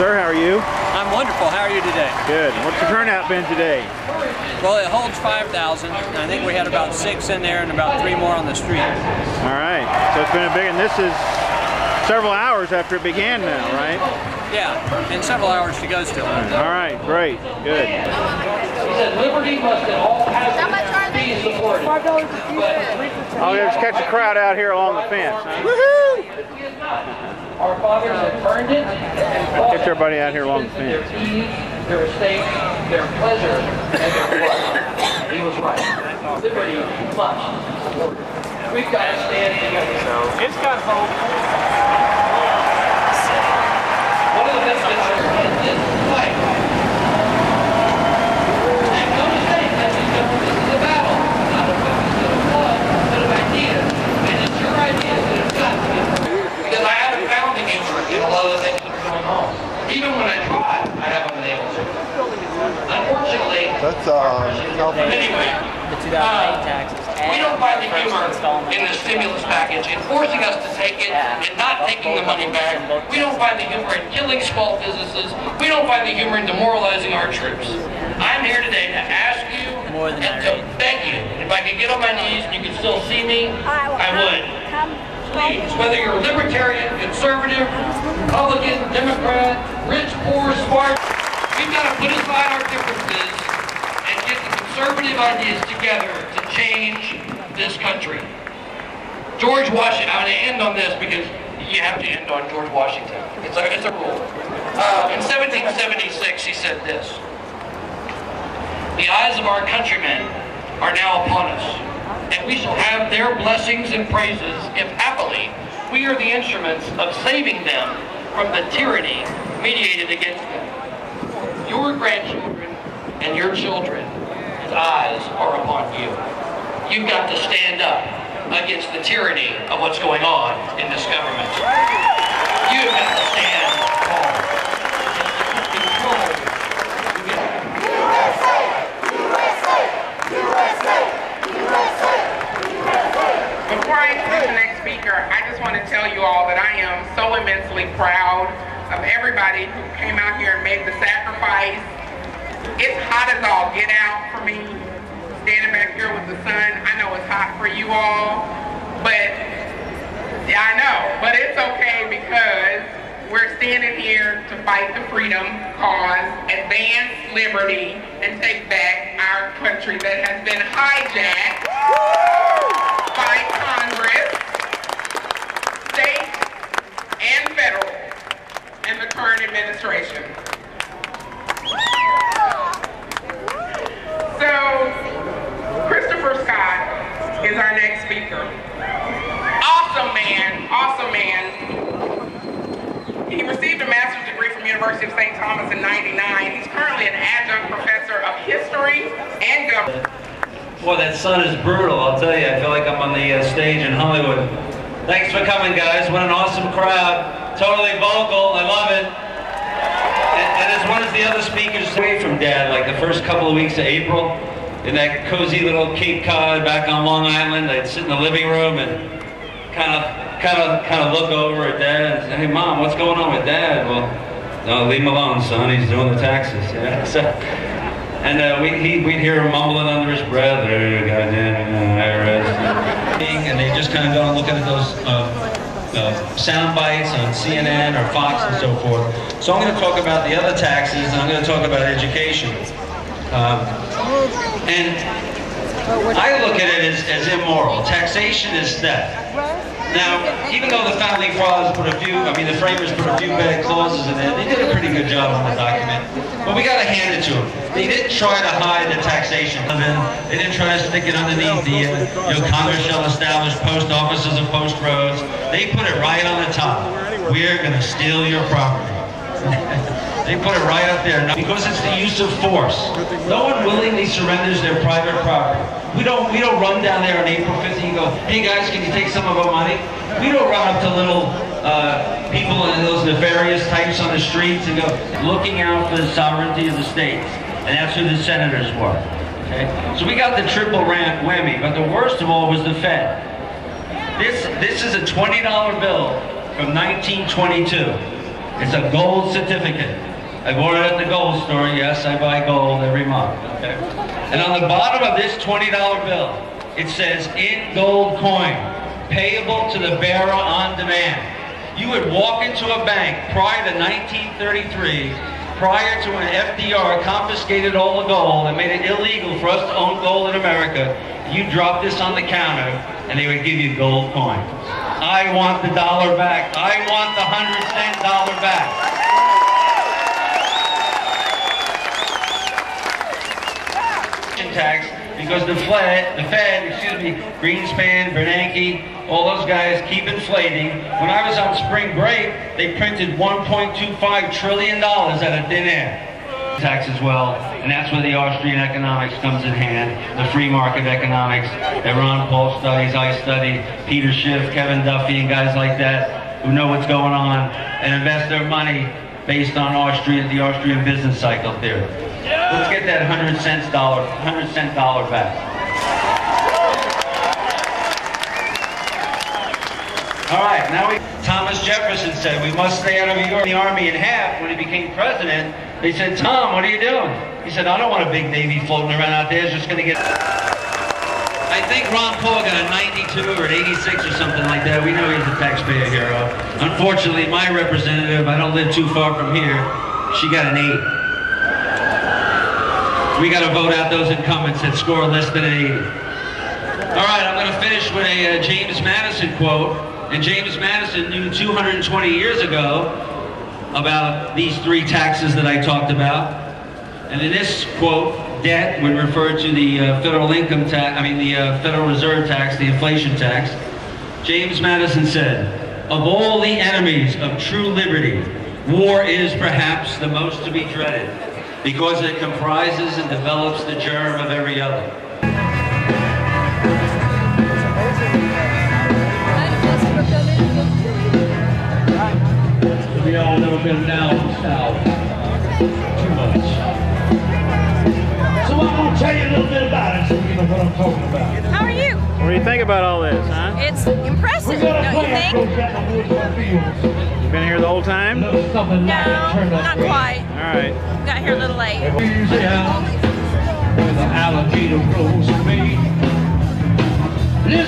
Sir, how are you? I'm wonderful. How are you today? Good. What's the turnout been today? Well, it holds 5,000. I think we had about 6 in there and about 3 more on the street. All right. So it's been a big, and this is several hours after it began now, right? Yeah, and several hours to go still. All right, great, good. He said liberty must at all hazards be supported. I'll just catch a crowd out here along the fence. Huh? Woohoo! Our fathers have earned it. Get everybody out here along the fence. Their ease, their estate, their pleasure, and their blood. He was right. Liberty must. We've got to stand together. So it's got hope. One of the best is this fight. And no mistake, this is a battle, not of weapons, but of blood, but of ideas. And it's your ideas that have got to be. Because I haven't found the humor in a lot of the things that are going on. Even when I tried, I haven't been able to. Unfortunately, that's anyway, the 2008 taxes. We don't find the humor in the stimulus package in forcing us to take it and not taking the money back. We don't find the humor in killing small businesses. We don't find the humor in demoralizing our troops. I'm here today to ask you and to beg you. If I could get on my knees and you could still see me, I would. Please, whether you're libertarian, conservative, Republican, Democrat, rich, poor, smart, we've got to put aside our differences and get the conservative ideas together to change this country. George Washington, I'm going to end on this because you have to end on George Washington. It's a rule. In 1776, he said this: "The eyes of our countrymen are now upon us, and we shall have their blessings and praises if happily we are the instruments of saving them from the tyranny mediated against them. Your grandchildren and your children's eyes are upon you. You've got to stand up against the tyranny of what's going on in this government. You've got to stand tall. USA! USA! USA! USA! USA! Before I introduce the next speaker, I just want to tell you all that I am so immensely proud of everybody who came out here and made the sacrifice. It's hot as all get out for me, standing back here with the sun. I know it's hot for you all, but yeah, I know, but it's okay because we're standing here to fight the freedom cause, advance liberty, and take back our country that has been hijacked by Congress, state, and federal, and the current administration. So, Christopher Scott is our next speaker. Awesome man, awesome man. He received a master's degree from University of St. Thomas in '99. He's currently an adjunct professor of history and government. Boy, that sun is brutal, I'll tell you. I feel like I'm on the stage in Hollywood. Thanks for coming, guys. What an awesome crowd. Totally vocal, I love it. And as one as the other speakers away from Dad, like the first couple of weeks of April, in that cozy little Cape Cod back on Long Island, I'd sit in the living room and kind of look over at Dad and say, "Hey, Mom, what's going on with Dad?" "Well, no, leave him alone, son. He's doing the taxes." Yeah. So, and we'd hear him mumbling under his breath, "Goddamn IRS," and they just kind of go and look at those sound bites on CNN or Fox and so forth. So I'm going to talk about the other taxes, and I'm going to talk about education. And I look at it as immoral. Taxation is theft. Now, even though the founding fathers the framers put a few bad clauses in there, they did a pretty good job on the document. But we got to hand it to them. They didn't try to hide the taxation. They didn't try to stick it underneath the, Congress shall establish post offices and post roads. They put it right on the top. We're going to steal your property. They put it right up there because it's the use of force. No one willingly surrenders their private property. We don't run down there on April 5th and go, "Hey guys, can you take some of our money?" We don't run up to little people and those nefarious types on the streets and go, looking out for the sovereignty of the states. And that's who the senators were. Okay? So we got the triple whammy, but the worst of all was the Fed. This is a $20 bill from 1922. It's a gold certificate. I bought it at the gold store. Yes, I buy gold every month. Okay. And on the bottom of this $20 bill, it says, in gold coin, payable to the bearer on demand. You would walk into a bank prior to 1933, prior to when FDR confiscated all the gold and made it illegal for us to own gold in America. You drop this on the counter and they would give you gold coins. I want the dollar back. I want the 100-cent dollar back. Tax, because the Fed, Greenspan, Bernanke, all those guys keep inflating. When I was on spring break, they printed $1.25 trillion out of thin air. Tax as well, and that's where the Austrian economics comes in hand, the free market economics that Ron Paul studies, I study, Peter Schiff, Kevin Duffy, and guys like that who know what's going on and invest their money based on the Austrian business cycle theory. Let's get that 100-cent dollar back. All right, now Thomas Jefferson said we must stay out of the Army in half. When he became president, they said, Tom, what are you doing? He said, I don't want a big Navy floating around out there. It's just going to get... I think Ron Paul got a 92 or an 86 or something like that. We know he's a taxpayer hero. Unfortunately, my representative, I don't live too far from here, she got an 8. We got to vote out those incumbents that score less than an 80. All right, I'm going to finish with a James Madison quote. And James Madison knew 220 years ago about these 3 taxes that I talked about. And in this quote, debt would refer to the federal income tax, the Federal Reserve tax, the inflation tax. James Madison said, of all the enemies of true liberty, war is perhaps the most to be dreaded, because it comprises and develops the germ of every other. We all never been down south too much. So I'm going to tell you a little bit about it so you know what I'm talking about. How are you? What do you think about all this, huh? It's impressive, don't you think? You been here the whole time? No, not quite. All right. Got here a little late. There's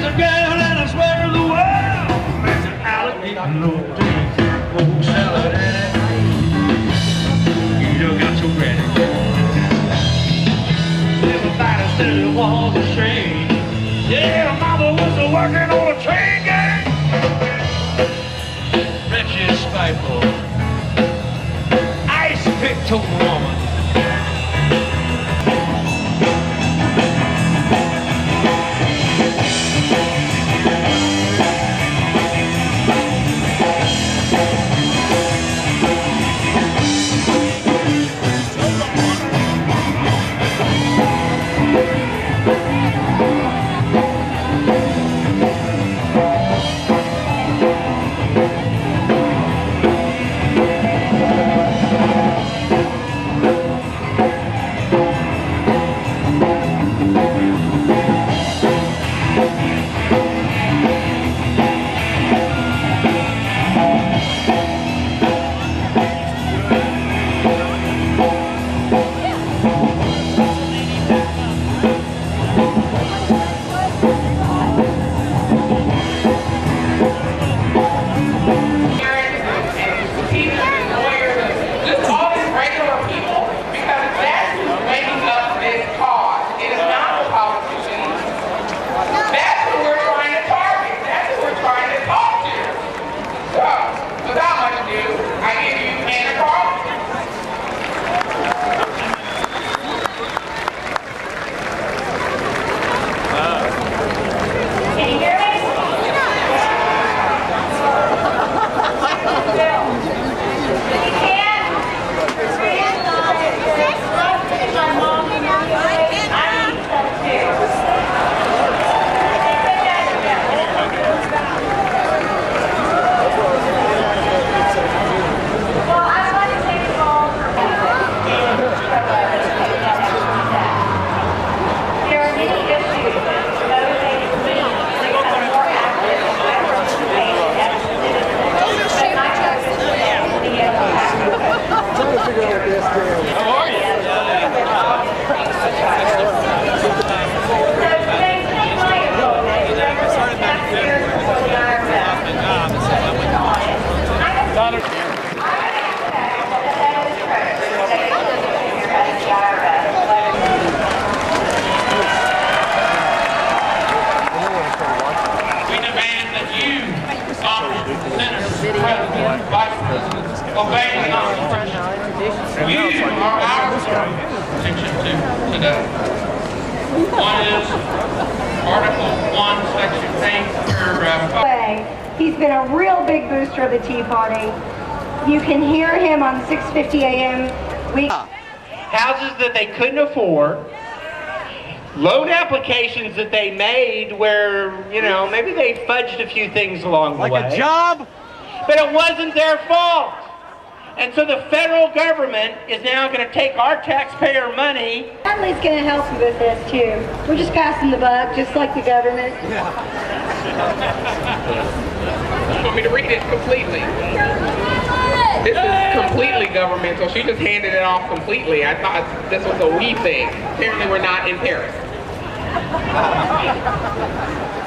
a girl and I swear to the world, there's an alligator low old salad in it. You don't got to ready. Everybody said it was a shame. Yeah, mama was working on a train gang. Wretched, spiteful, ice-picked woman. obeying the Constitution. You are out of Section 2 today. One is Article 1, Section 8, Paragraph 5. He's been a real big booster of the Tea Party. You can hear him on 6:50 a.m. Houses that they couldn't afford, loan applications that they made where, you know, maybe they fudged a few things along the way. Like a job? But it wasn't their fault. And so the federal government is now going to take our taxpayer money. Natalie's going to help you with this too. We're just passing the buck, just like the government. You want me to read it completely? This is completely governmental. She just handed it off completely. I thought this was a we thing. Apparently we're not in Paris.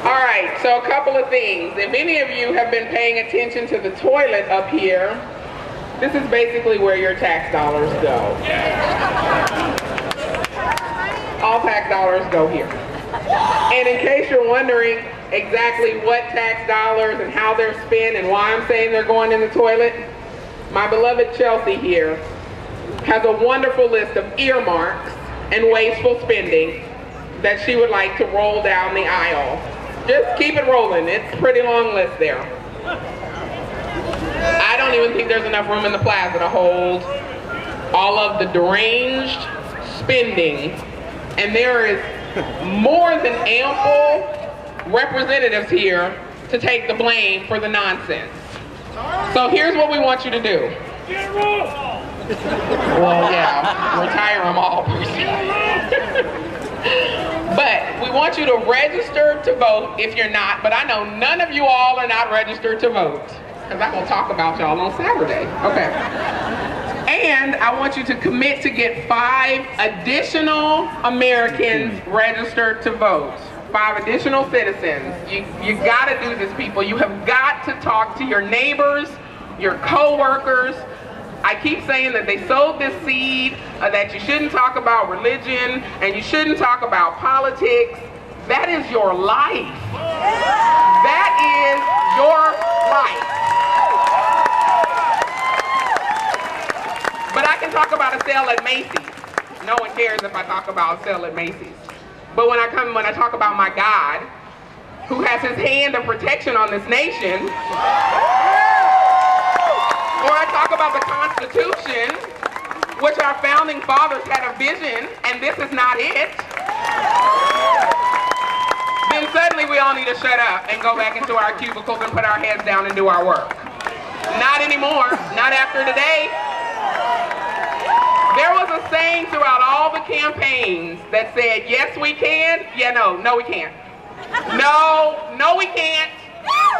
All right, so a couple of things. If any of you have been paying attention to the toilet up here, this is basically where your tax dollars go. All tax dollars go here. And in case you're wondering exactly what tax dollars and how they're spent and why I'm saying they're going in the toilet, my beloved Chelsea here has a wonderful list of earmarks and wasteful spending that she would like to roll down the aisle. Just keep it rolling. It's a pretty long list there. I don't even think there's enough room in the plaza to hold all of the deranged spending, and there is more than ample representatives here to take the blame for the nonsense. So here's what we want you to do. Well, yeah, retire them all. But we want you to register to vote if you're not, but I know none of you all are not registered to vote, because I'm going to talk about y'all on Saturday. Okay. And I want you to commit to get 5 additional Americans registered to vote. 5 additional citizens. You got to do this, people. You have got to talk to your neighbors, your co-workers. I keep saying that they sowed this seed that you shouldn't talk about religion and you shouldn't talk about politics. That is your life. That is your life. But I can talk about a sale at Macy's. No one cares if I talk about a sale at Macy's. But when I talk about my God, who has his hand of protection on this nation, or I talk about the Constitution, which our founding fathers had a vision, and this is not it, then suddenly we all need to shut up and go back into our cubicles and put our heads down and do our work. Not anymore. Not after today. There was a saying throughout all the campaigns that said, yes, we can. Yeah, no, we can't. No, we can't.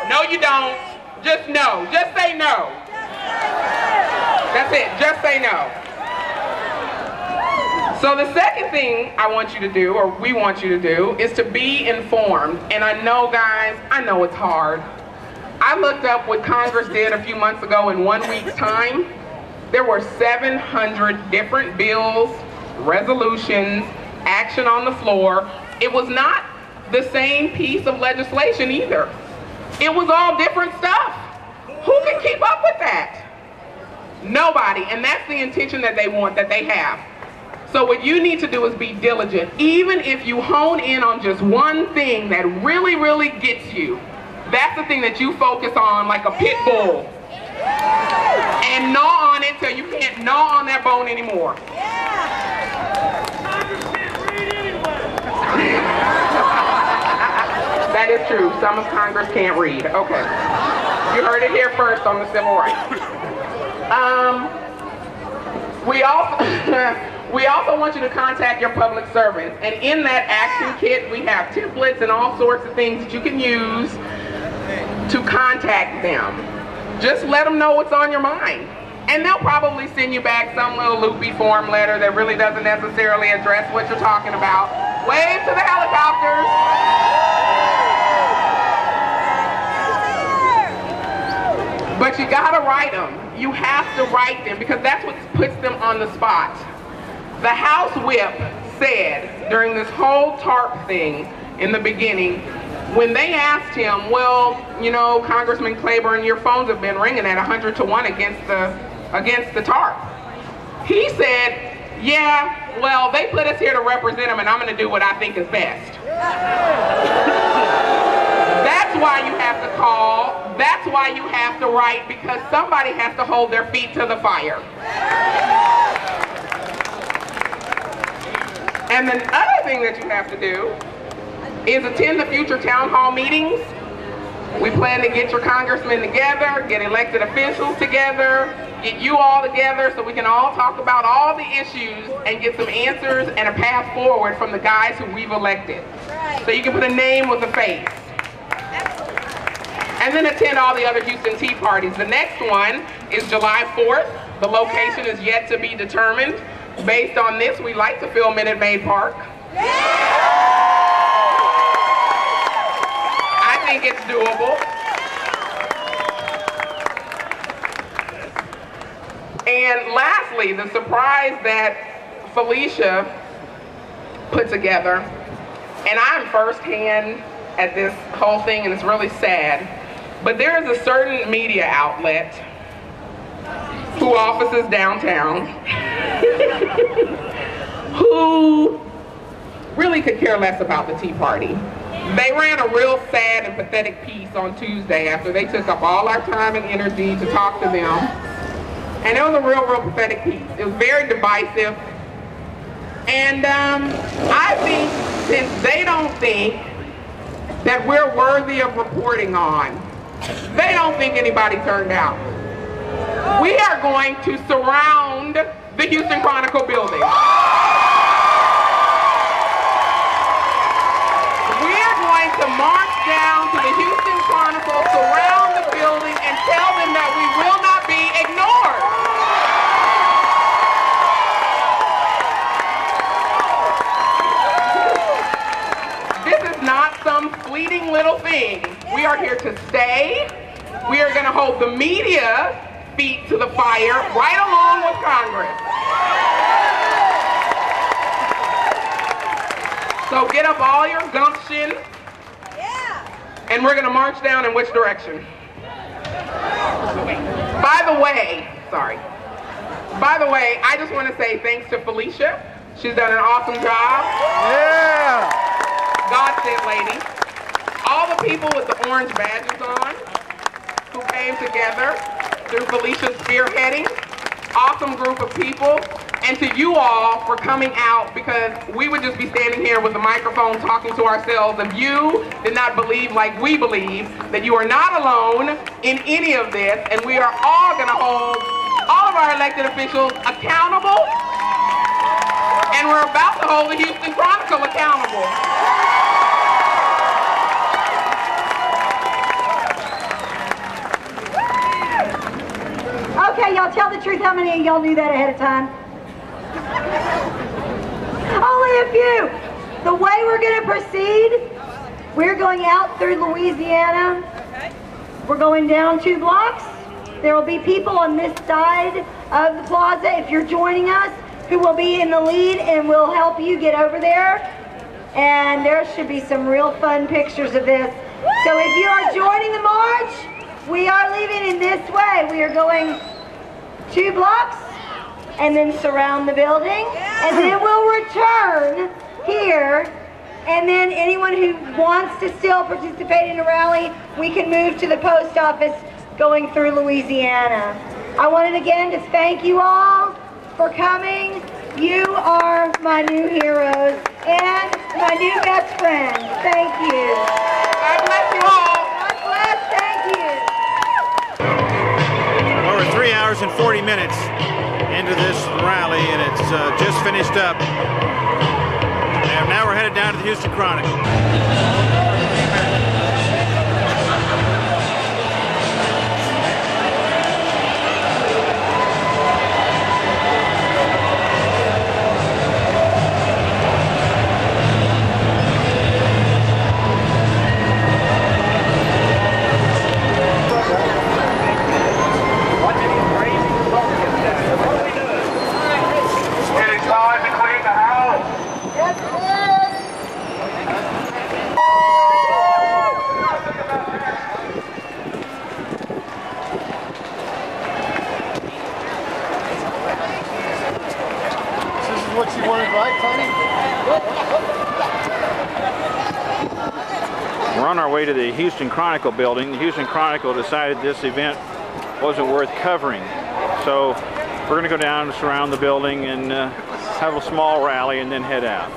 No, you don't. Just no. Just say no. That's it. Just say no. So the second thing I want you to do, or we want you to do, is to be informed. And I know, guys, I know it's hard. I looked up what Congress did a few months ago in 1 week's time. There were 700 different bills, resolutions, action on the floor. It was not the same piece of legislation either. It was all different stuff. Who can keep up with that? Nobody. And that's the intention that they want, that they have. So what you need to do is be diligent. Even if you hone in on just one thing that really, really gets you, that's the thing that you focus on like a pit bull. And gnaw on it till you can't gnaw on that bone anymore. That is true. Some of Congress can't read. Okay. You heard it here first on the civil rights. We also want you to contact your public servants. And in that action kit, we have templates and all sorts of things that you can use to contact them. Just let them know what's on your mind. And they'll probably send you back some little loopy form letter that really doesn't necessarily address what you're talking about. Wave to the helicopters. But you gotta write them. You have to write them because that's what puts them on the spot. The House Whip said during this whole TARP thing in the beginning, when they asked him, well, you know, Congressman Claiborne, your phones have been ringing at 100 to 1 against the against the TARP. He said, yeah, well, they put us here to represent them and I'm going to do what I think is best. That's why you have to call. That's why you have to write, because somebody has to hold their feet to the fire. And the other thing that you have to do is attend the future town hall meetings. We plan to get your congressmen together, get elected officials together, get you all together so we can all talk about all the issues and get some answers and a path forward from the guys who we've elected. So you can put a name with a face. And then attend all the other Houston Tea Parties. The next one is July 4th. The location is yet to be determined. Based on this, we like to film Minute Maid Park. I think it's doable. And lastly, the surprise that Felicia put together, and I'm firsthand at this whole thing, and it's really sad, but there is a certain media outlet who offices downtown who really could care less about the Tea Party. They ran a real sad and pathetic piece on Tuesday after they took up all our time and energy to talk to them. And it was a real pathetic piece. It was very divisive. And I think since they don't think that we're worthy of reporting on, they don't think anybody turned out. We are going to surround the Houston Chronicle building. We are going to march down to the Houston Chronicle, surround the building, and tell them that we will not be ignored. This is not some fleeting little thing. We are here to stay. We are going to hold the media feet to the fire right along with Congress. So get up all your gumption, and we're going to march down in which direction? By the way, I just want to say thanks to Felicia. She's done an awesome job. Yeah! God sent lady. All the people with the orange badges on who came together through Felicia's spearheading. Awesome group of people. And to you all for coming out, because we would just be standing here with a microphone talking to ourselves if you did not believe like we believe that you are not alone in any of this, and we are all going to hold all of our elected officials accountable, and we're about to hold the Houston Chronicle accountable. Okay, y'all tell the truth. How many of y'all knew that ahead of time? Only a few. The way we're going to proceed, we're going out through Louisiana. We're going down 2 blocks. There will be people on this side of the plaza, if you're joining us, who will be in the lead and will help you get over there. And there should be some real fun pictures of this. So if you are joining the march, we are leaving in this way. We are going 2 blocks and then surround the building, and then we'll return here, and then anyone who wants to still participate in a rally, we can move to the post office going through Louisiana. I wanted again to thank you all for coming. You are my new heroes and my new best friends. Thank you. God bless you all. God bless. Thank you. Over 3 hours and 40 minutes into this rally, and it's just finished up. And now we're headed down to the Houston Chronicle. our way to the Houston Chronicle building. The Houston Chronicle decided this event wasn't worth covering. So we're going to go down and surround the building and have a small rally and then head out.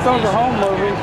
Those are home movies.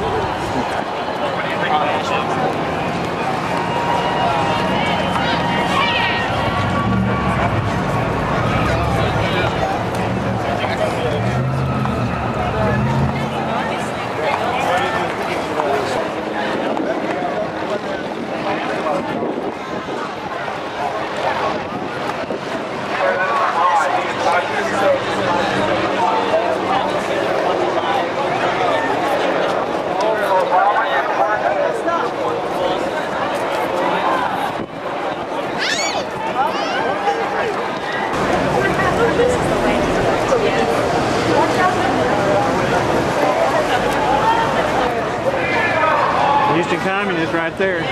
Houston Communist right there.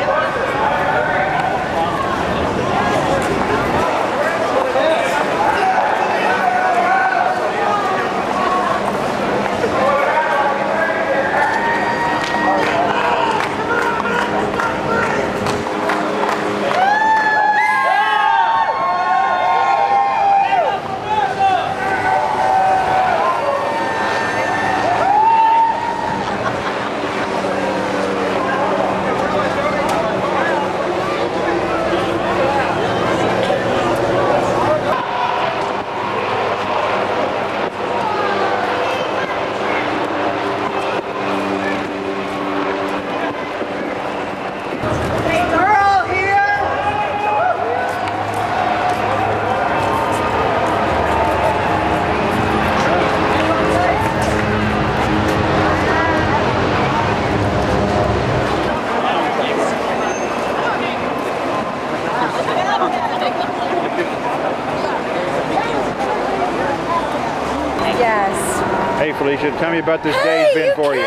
Hey Felicia, tell me about this day's been for you.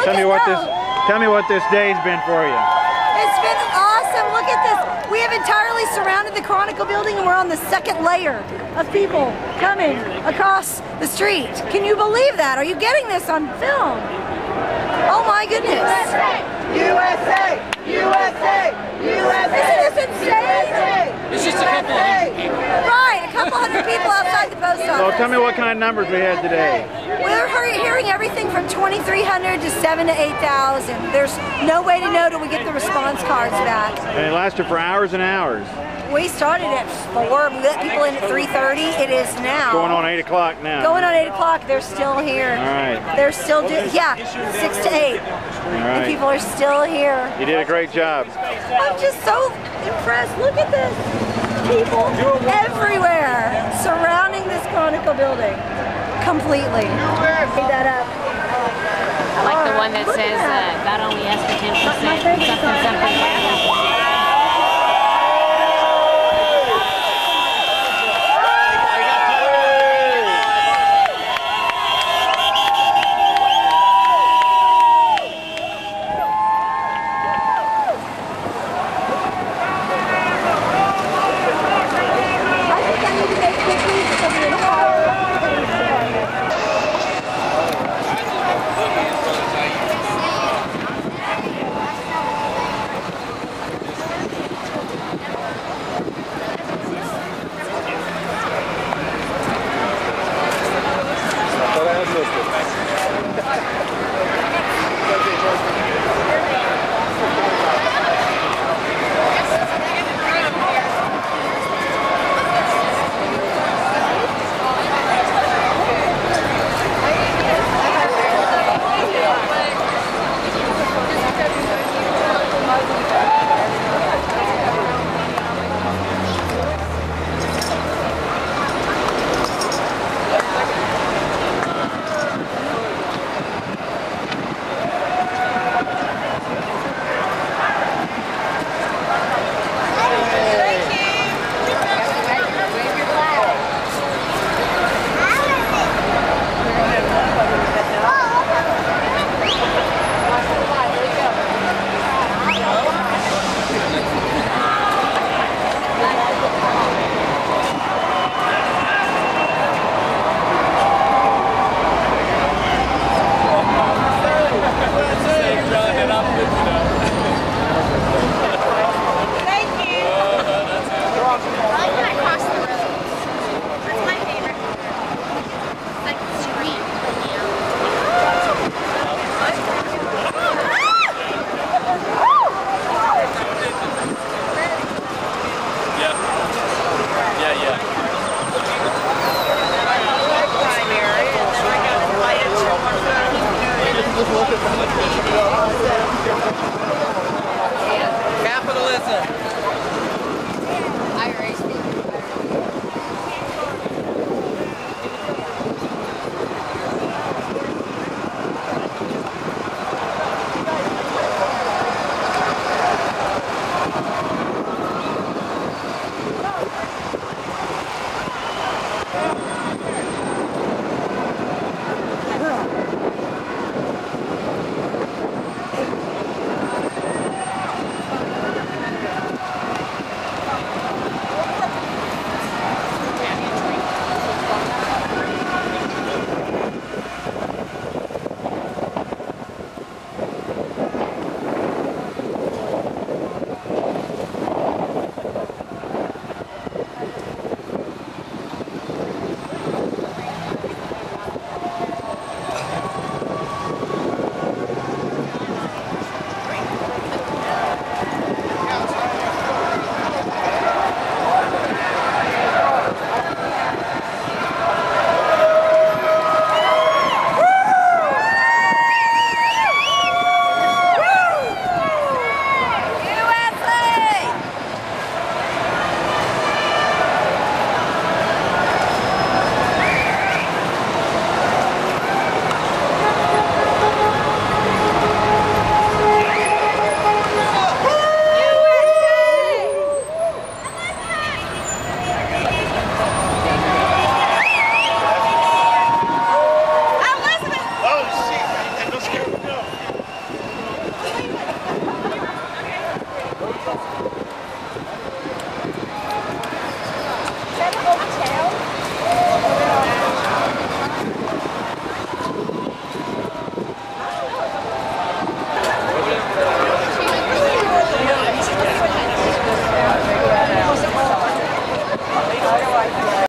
Tell me what this day's been for you. It's been awesome. Look at this. We have entirely surrounded the Chronicle building and we're on the second layer of people coming across the street. Can you believe that? Are you getting this on film? Oh my goodness. USA! USA! USA! Isn't this insane? It's just a couple of hundred people. Right, a couple hundred people outside the post office. Well, tell me what kind of numbers we had today. We're hearing everything from 2,300 to 7,000 to 8,000. There's no way to know till we get the response cards back. And it lasted for hours and hours. We started at 4, we let people in at 3:30. It is now. Going on 8 o'clock now. Going on 8 o'clock, they're still here. All right. They're still, 6 to 8. All And right. people are still here. You did a great job. I'm just so impressed. Look at this. People everywhere surrounding this Chronicle building. Completely. Made that up. I like the one that says God only asked for 10%. Something.